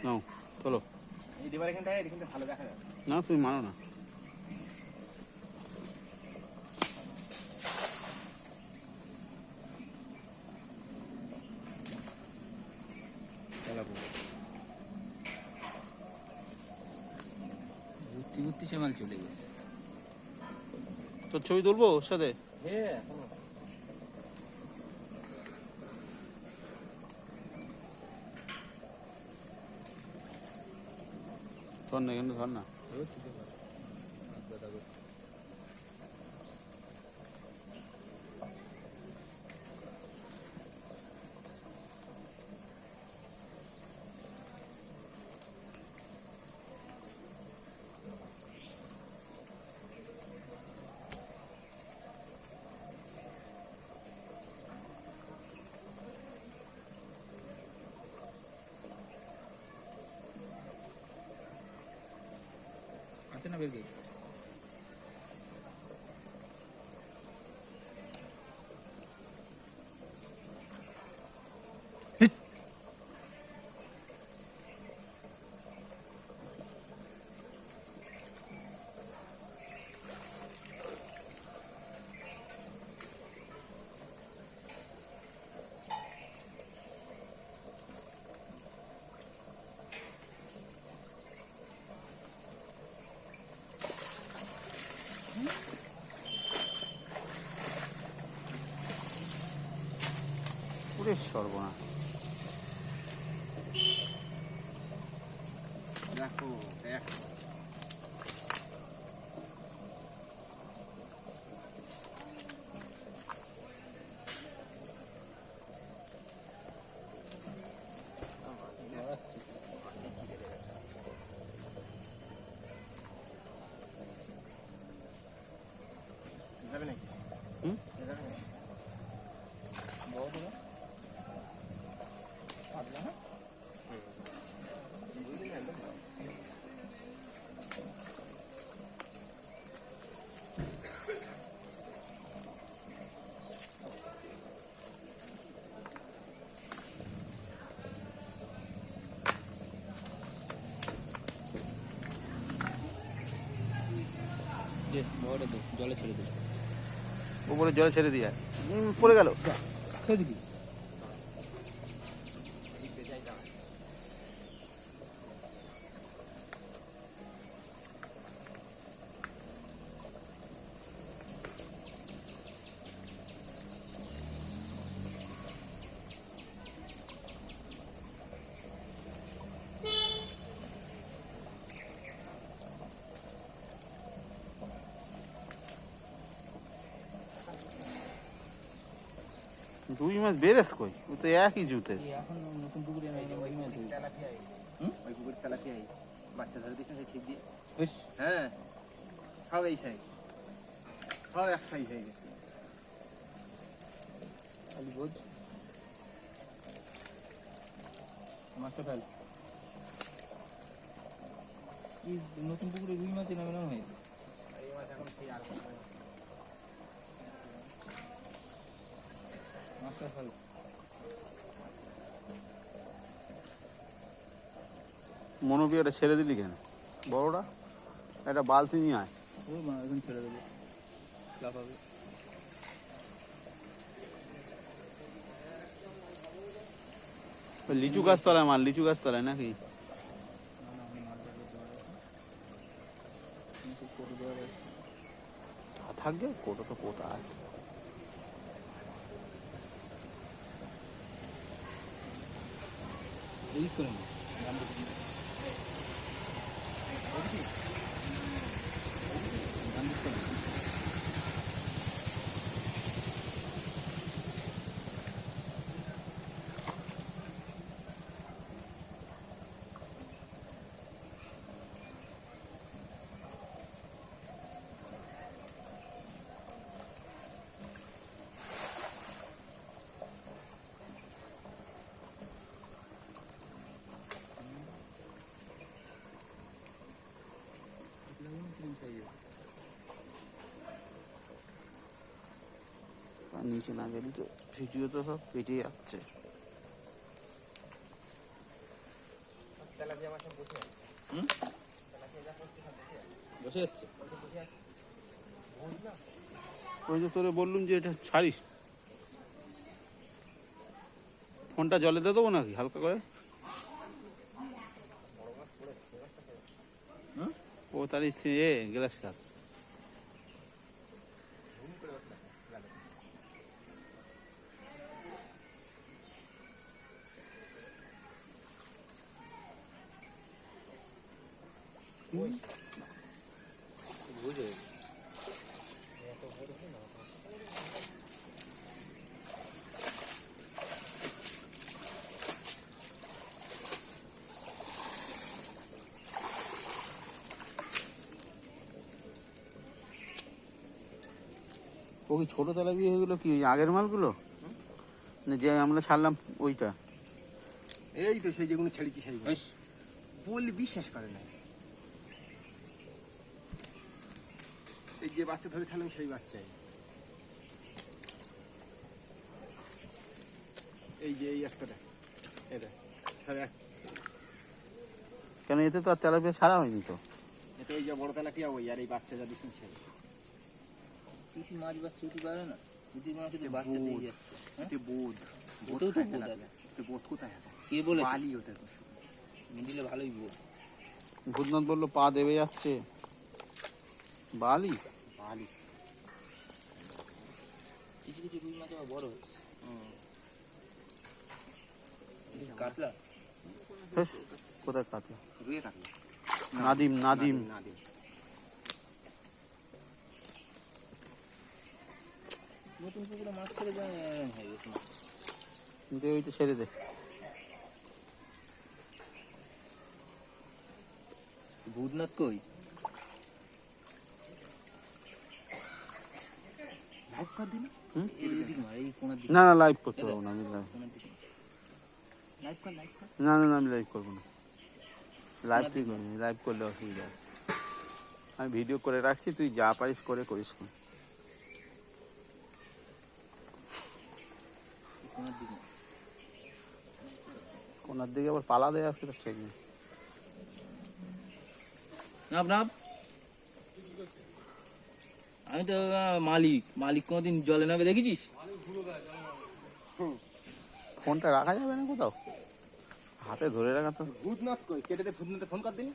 নাও চলো। এই দেবার এখানটায় ভালো দেখা যাবে না, তুমি মারো না। ঘুরতে ঘুরতে সে মাল চলে গেছে। তোর ছবি তুলবো ওর সাথে? হ্যাঁ ধর না, কিন্তু ধর না। আছে না বের গেট। ওরে সর্বনাশ। দেখো দেখো যাবে নাকি? হুম? যাবে নাকি? বড় দেবা? পাতলা না? বুঝলি না একদম না। যে বড়টা দে, জলে ছেড়ে দে। উপরে জলে ছেড়ে দিয়ে পড়ে গেল। ছেড়ে দিবি। রুই মাছ বেরেস কই? ও তো একই জুতে। এখন নতুন পুকুরে নাই ওই মাছ তেলাপিয়া। ওই পুকুরে তেলাপিয়া বাচ্চা ধরে দিস না সেই ছিপ দিয়ে। বেশ হ্যাঁ সব এই সাইজ, সব এক সাইজ হয়ে গেছে। খালি বোঝ মাছটা ফেল। এই নতুন পুকুরে রুই মাছ নামে নাম হয়েছে। এই মাছ এখন সেই আর মাছটা ফেল। মনোবিয়াটা ছেড়ে দিলি কেন? বড়টা একটা বালতি নিয়ে আয়। ওই মা এখন ছেড়ে দেবো, লাফাবে। লিচু গাছ তলায় মার, লিচু গাছ তলায় নাকি? থাকবে কোটা তো কোটা আছে। এদিক করে নি তার নিচে না গেলে তো ভিডিও তো সব কেটে যাচ্ছে। হুম বসে যাচ্ছে ওই যে তোরে বললুম যে এটা ছাড়িস, ফোনটা জলে দিয়ে দেবো নাকি হালকা করে? হুম ও তার গ্লাস কাপ। বুঝে ও কি ছোটো তেলাপিয়া হয়ে গেলো? কি আগের মালগুলো না যে আমরা ছাড়লাম ওইটা? এই তো সেই যেগুলো ছেড়েছি সেই বললে বিশ্বাস করে না। এই যে বাচ্চা ধরে ছাড়লাম সেই বাচ্চাই, এই যে এই একটা দেখ, এটা কেন এতে তো আর তেলাপিয়া ছাড়া হয়নি তো। এটা ওই যে বড় তেলাপিয়া ওই, আর এই বাচ্চা যা দিচ্ছেন সেই চুটি মাছ বা চুটি পারে না, চুটি মাছ তো বাচ্চা দিয়ে যাচ্ছে। এতে বোধ ওতেও তো বোধ আছে। সে বোধ কোথায় আছে? কে বলেছে? বালি ওতে তো মিডিলে ভালোই বোধ। ভূতনাথ বললো পা দেবে যাচ্ছে, বালি বালি। কিছু কিছু রুই মাছ আবার বড় হচ্ছে। কাতলা বেশ, কোথায় কাটলো? রুয়ে কাটলো নাদিম নাদিম নাদিম। নতুন পুকুরে মাছ ছেড়ে যায় হয়ে গেছে। কিন্তু ওইটা ছেড়ে দে। ভূতনাথ কই? লাইভ কর দিন, এইদিকে মার, এই কোনার দিকে। না না লাইভ করতে পারবো না, আমি লাইভ কোনার দিকে লাইভ কর, লাইভ কর। না না না আমি লাইভ করবো না। লাইভ তুই করবি, লাইভ করলে অসুবিধা আছে। আমি ভিডিও করে রাখছি, তুই যা পারিস করে করিস। কোনার দিকে। কোনার দিকে আবার পালা দেয় আজকে তো ঠিক নেই। নাপ নাপ। আমি তো মালিক, মালিক কোনোদিন জলে নামে দেখেছিস? ফোনটা রাখা যাবে না কোথাও? হাতে ধরে রাখা তো। ভূতনাথ কই? কেটে দে, ভূতনাথে ফোন কর দিন।